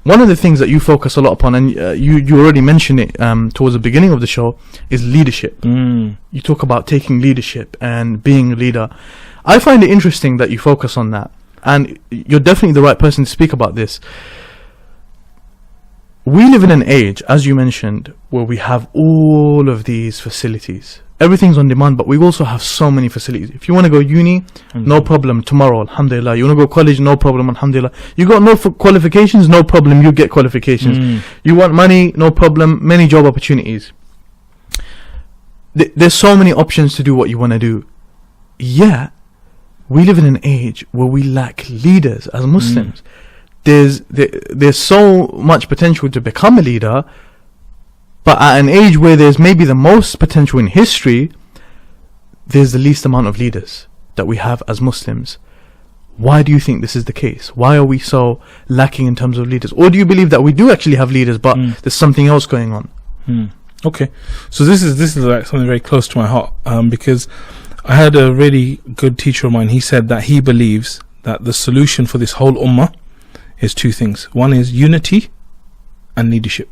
one of the things that you focus a lot upon, and you already mentioned it towards the beginning of the show, is leadership. You talk about taking leadership and being a leader. I find it interesting that you focus on that, and you're definitely the right person to speak about this. We live in an age, as you mentioned, where we have all of these facilities. Everything's on demand, but we also have so many facilities. If you want to go uni, no problem, tomorrow, alhamdulillah. You want to go college, no problem, alhamdulillah. You got no qualifications, no problem, you get qualifications. You want money, no problem, many job opportunities. There's so many options to do what you want to do. Yeah, we live in an age where we lack leaders as Muslims. There's so much potential to become a leader, but at an age where there's maybe the most potential in history, there's the least amount of leaders that we have as Muslims. Why do you think this is the case? Why are we so lacking in terms of leaders? Or do you believe that we do actually have leaders, but there's something else going on? Okay, so this is like something very close to my heart, because I had a really good teacher of mine. He said that he believes that the solution for this whole ummah is two things. One is unity and leadership.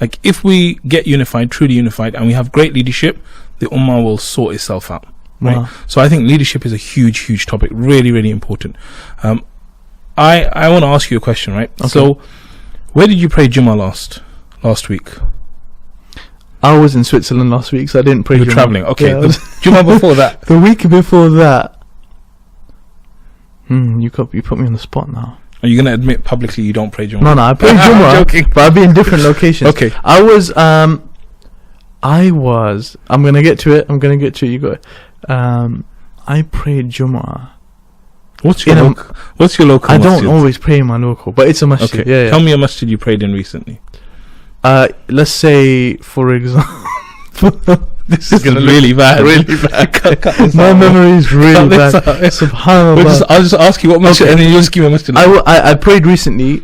Like, if we get unified, truly unified, and we have great leadership, the ummah will sort itself out, right? Wow. So I think leadership is a huge topic, really, really important. I want to ask you a question, right? Okay. So, where did you pray Jummah last week? I was in Switzerland last week, so I didn't pray. You were traveling, okay. Yeah, Jummah before that? The week before that. You put me on the spot now. Are you going to admit publicly you don't pray Jummah? No, I pray Jummah, I'm joking. but I've been in different locations. Okay. I'm going to get to it. You got it. I prayed Jummah. What's your local I masjid? don't always pray in my local, but it's a masjid. Okay. Yeah. Tell me a masjid you prayed in recently. Let's say, for example... This is really bad. My memory is really bad. Subhanallah. I'll just ask you what masjid, and then you just give me a masjid. I prayed recently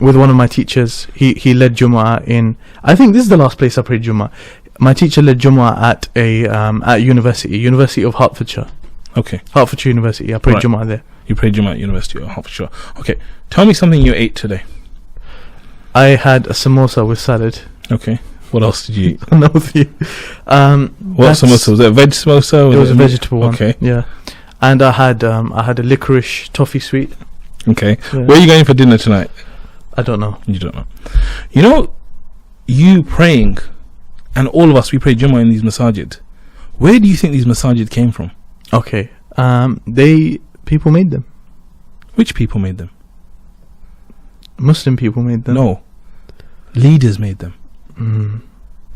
with one of my teachers. He led Jummah in. I think this is the last place I prayed Jummah. My teacher led Jummah at at University of Hertfordshire. Okay. Hertfordshire University. I prayed Jummah there. You prayed Jummah at University of Hertfordshire. Okay. Tell me something you ate today. I had a samosa with salad. Okay. What else did you eat? No, with you. What samosa? Was it a veg samosa? It was a vegetable one. Okay. Yeah. And I had a licorice toffee sweet. Okay. Yeah. Where are you going for dinner tonight? I don't know. You don't know. You know, you praying, and all of us, we pray Jummah in these masajid. Where do you think these masajid came from? Okay. People made them. Which people made them? Muslim people made them. No. Leaders made them.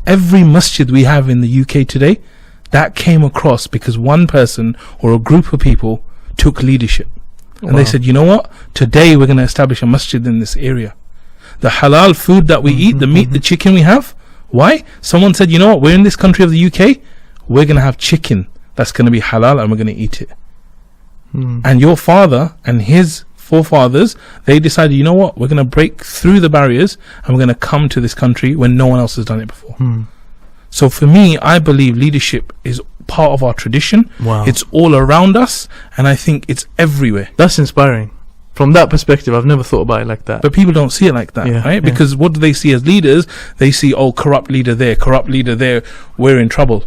Every masjid we have in the UK today, that came across because one person or a group of people took leadership, and they said, you know what, today we're going to establish a masjid in this area. The halal food that we eat, the meat, the chicken we have, why? Someone said, you know what, we're in this country of the UK, we're going to have chicken that's going to be halal and we're going to eat it. And your father and his forefathers, they decided, you know what, we're going to break through the barriers and we're going to come to this country when no one else has done it before. So for me, I believe leadership is part of our tradition. Wow. It's all around us, and I think it's everywhere. That's inspiring. From that perspective, I've never thought about it like that. But people don't see it like that, right? Because what do they see as leaders? They see, oh, corrupt leader there, we're in trouble.